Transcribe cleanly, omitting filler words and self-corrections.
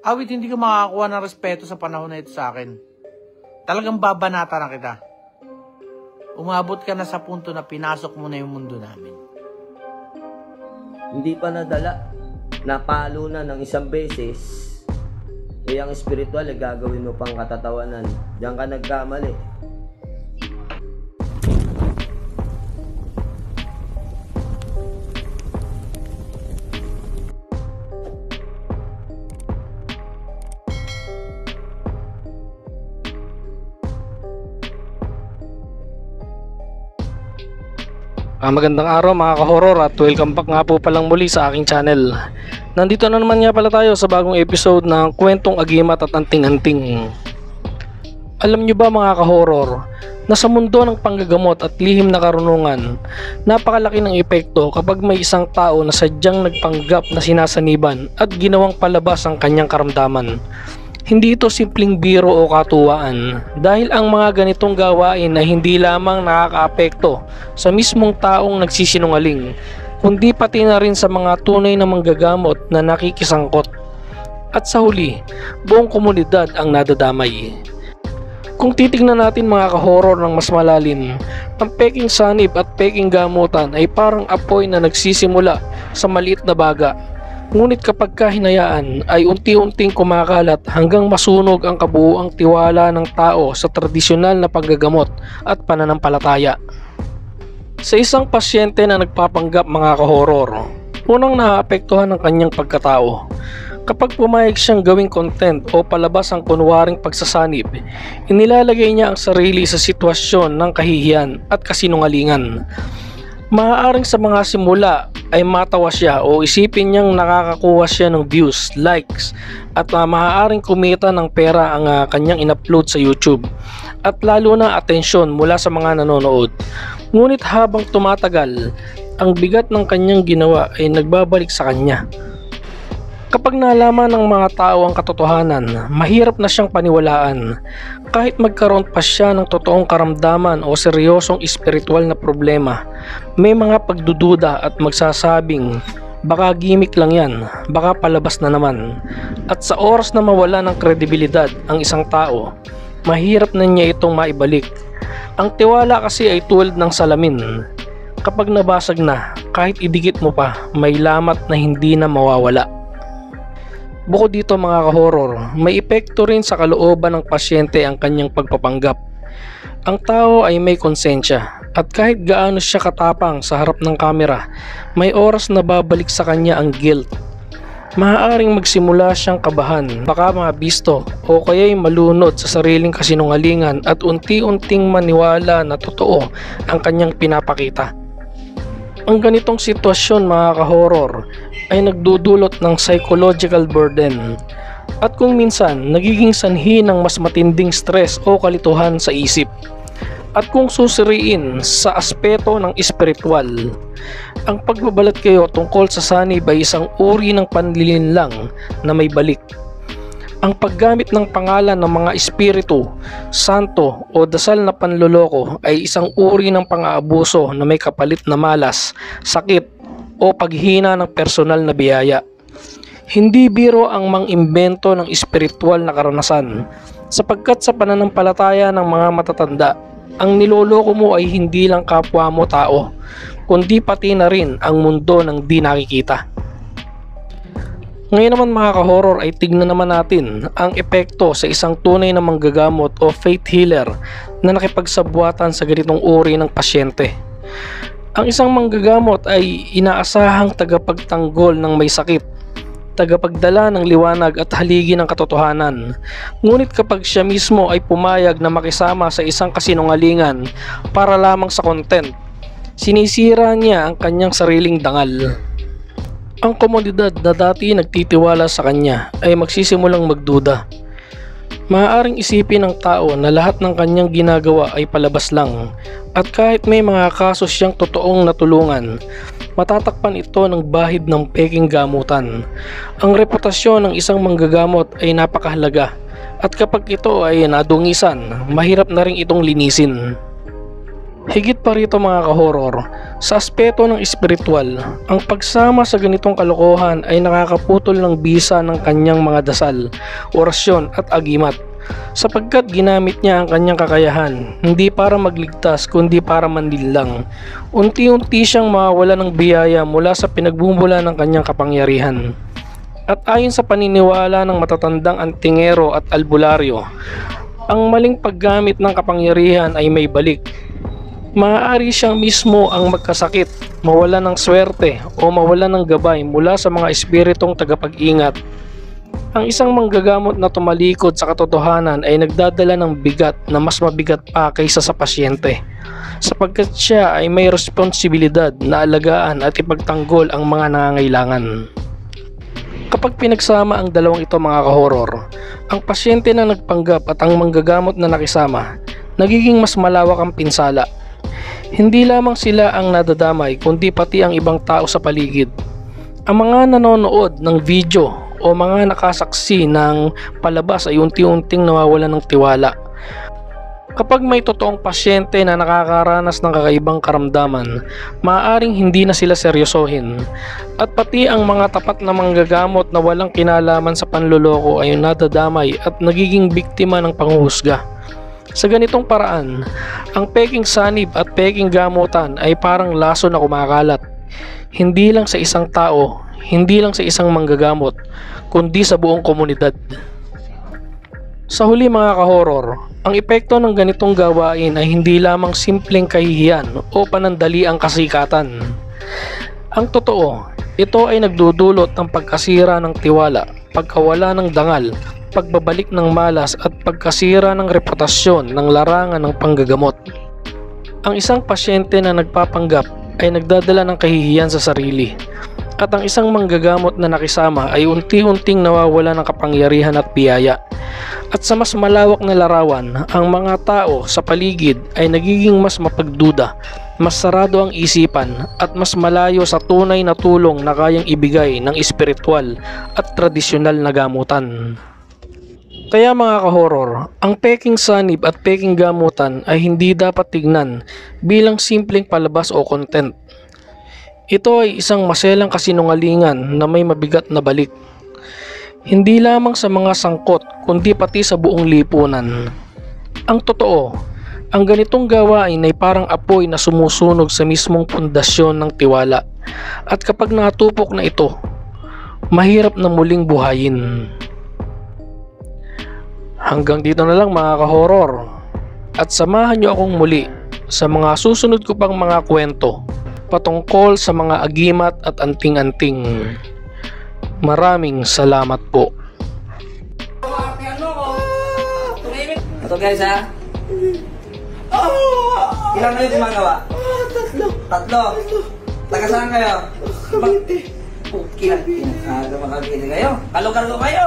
Awit, hindi ka makakakuha ng respeto sa panahon na ito sa akin. Talagang babanata na kita. Umabot ka na sa punto na pinasok mo na yung mundo namin. Hindi pa nadala. Napalo na ng isang beses. Eh, ang spiritual ay gagawin mo pang katatawanan. Diyan ka nagkamali. Magandang araw mga ka-horror at welcome back nga po palang muli sa aking channel. Nandito na naman nga pala tayo sa bagong episode ng Kwentong Agimat at Anting-Anting. Alam nyo ba mga ka-horror, na sa mundo ng panggagamot at lihim na karunungan, napakalaki ng epekto kapag may isang tao na sadyang nagpanggap na sinasaniban at ginawang palabas ang kanyang karamdaman. Hindi ito simpleng biro o katuwaan dahil ang mga ganitong gawain ay hindi lamang nakakaapekto sa mismong taong nagsisinungaling, kundi pati na rin sa mga tunay na manggagamot na nakikisangkot. At sa huli, buong komunidad ang nadadamay. Kung titignan natin mga ka-horror ng mas malalim, ang peking sanib at peking gamutan ay parang apoy na nagsisimula sa maliit na baga. Ngunit kapag kahinayaan ay unti-unting kumakalat hanggang masunog ang kabuuang tiwala ng tao sa tradisyonal na paggagamot at pananampalataya. Sa isang pasyente na nagpapanggap mga ka-horror, unang naaapektuhan ang kanyang pagkatao. Kapag pumayag siyang gawing content o palabas ang kunwaring pagsasanib, inilalagay niya ang sarili sa sitwasyon ng kahihiyan at kasinungalingan. Maaaring sa mga simula ay matawa siya o isipin niyang nakakakuha siya ng views, likes at maaaring kumita ng pera ang kanyang in-upload sa YouTube at lalo na atensyon mula sa mga nanonood. Ngunit habang tumatagal, ang bigat ng kanyang ginawa ay nagbabalik sa kanya. Kapag nalaman ng mga tao ang katotohanan, mahirap na siyang paniwalaan. Kahit magkaroon pa siya ng totoong karamdaman o seryosong espiritual na problema, may mga pagdududa at magsasabing, baka gimmick lang yan, baka palabas na naman. At sa oras na mawala ng kredibilidad ang isang tao, mahirap na niya itong maibalik. Ang tiwala kasi ay tulad ng salamin. Kapag nabasag na, kahit idikit mo pa, may lamat na hindi na mawawala. Bukod dito mga ka-horror, may epekto rin sa kalooban ng pasyente ang kanyang pagpapanggap. Ang tao ay may konsensya at kahit gaano siya katapang sa harap ng kamera, may oras na babalik sa kanya ang guilt. Maaaring magsimula siyang kabahan, baka mabisto o kaya'y malunod sa sariling kasinungalingan at unti-unting maniwala na totoo ang kanyang pinapakita. Ang ganitong sitwasyon mga ka-horror ay nagdudulot ng psychological burden at kung minsan nagiging sanhi ng mas matinding stress o kalituhan sa isip. At kung susuriin sa aspeto ng espiritual, ang pagbabalat kayo tungkol sa sanib ay isang uri ng panlilinlang na may balik. Ang paggamit ng pangalan ng mga espiritu, santo o dasal na panloloko ay isang uri ng pang-aabuso na may kapalit na malas, sakit o paghina ng personal na biyaya. Hindi biro ang mang-imbento ng espiritual na karanasan, sapagkat sa pananampalataya ng mga matatanda, ang niloloko mo ay hindi lang kapwa mo tao, kundi pati na rin ang mundo ng di nakikita. Ngayon naman mga ka-horror ay tignan naman natin ang epekto sa isang tunay na manggagamot o faith healer na nakipagsabuatan sa ganitong uri ng pasyente. Ang isang manggagamot ay inaasahang tagapagtanggol ng may sakit, tagapagdala ng liwanag at haligi ng katotohanan. Ngunit kapag siya mismo ay pumayag na makisama sa isang kasinungalingan para lamang sa content, sinisira niya ang kanyang sariling dangal. Ang komunidad na dati nagtitiwala sa kanya ay magsisimulang magduda. Maaaring isipin ng tao na lahat ng kanyang ginagawa ay palabas lang at kahit may mga kaso siyang totoong natulungan, matatakpan ito ng bahid ng peking gamutan. Ang reputasyon ng isang manggagamot ay napakahalaga at kapag ito ay nadungisan, mahirap na rin itong linisin. Higit pa rito mga kahoror, sa aspeto ng espiritual, ang pagsama sa ganitong kalokohan ay nakakaputol ng bisa ng kanyang mga dasal, orasyon at agimat, sapagkat ginamit niya ang kanyang kakayahan, hindi para magligtas kundi para manlinlang. Unti-unti siyang mawawala ng biyaya mula sa pinagbumula ng kanyang kapangyarihan. At ayon sa paniniwala ng matatandang antingero at albularyo, ang maling paggamit ng kapangyarihan ay may balik. Maaari siyang mismo ang magkasakit, mawala ng swerte o mawala ng gabay mula sa mga espiritong tagapag-ingat. Ang isang manggagamot na tumalikod sa katotohanan ay nagdadala ng bigat na mas mabigat pa kaysa sa pasyente, sapagkat siya ay may responsibilidad na alagaan at ipagtanggol ang mga nangangailangan. Kapag pinagsama ang dalawang ito mga kahoror, ang pasyente na nagpanggap at ang manggagamot na nakisama, nagiging mas malawak ang pinsala. Hindi lamang sila ang nadadamay kundi pati ang ibang tao sa paligid. Ang mga nanonood ng video o mga nakasaksi ng palabas ay unti-unting nawawalan ng tiwala. Kapag may totoong pasyente na nakakaranas ng kakaibang karamdaman, maaaring hindi na sila seryosohin. At pati ang mga tapat na manggagamot na walang kinalaman sa panloloko ay nadadamay at nagiging biktima ng panghuhusga. Sa ganitong paraan, ang peking sanib at peking gamutan ay parang laso na kumakalat. Hindi lang sa isang tao, hindi lang sa isang manggagamot, kundi sa buong komunidad. Sa huli mga kahoror, ang epekto ng ganitong gawain ay hindi lamang simpleng kahihiyan o panandaliang kasikatan. Ang totoo, ito ay nagdudulot ng pagkasira ng tiwala, pagkawala ng dangal, pagbabalik ng malas at pagkasira ng reputasyon ng larangan ng panggagamot. Ang isang pasyente na nagpapanggap ay nagdadala ng kahihiyan sa sarili, at ang isang manggagamot na nakisama ay unti-unting nawawala ng kapangyarihan at biyaya. At sa mas malawak na larawan, ang mga tao sa paligid ay nagiging mas mapagduda, mas sarado ang isipan at mas malayo sa tunay na tulong na kayang ibigay ng espiritual at tradisyonal na gamutan. Kaya mga kahoror, ang peking sanib at peking gamutan ay hindi dapat tignan bilang simpleng palabas o content. Ito ay isang maselang kasinungalingan na may mabigat na balik. Hindi lamang sa mga sangkot kundi pati sa buong lipunan. Ang totoo, ang ganitong gawain ay parang apoy na sumusunog sa mismong pundasyon ng tiwala. At kapag natupok na ito, mahirap na muling buhayin. Hanggang dito na lang mga kahoror, at samahan niyo akong muli sa mga susunod ko pang mga kwento patungkol sa mga agimat at anting-anting. Maraming salamat po. Ito guys ha? Ilan kayo gumagawa? Tatlo. Taga saan kayo? Cavite. Makagini kayo? Kalo-kalo kayo?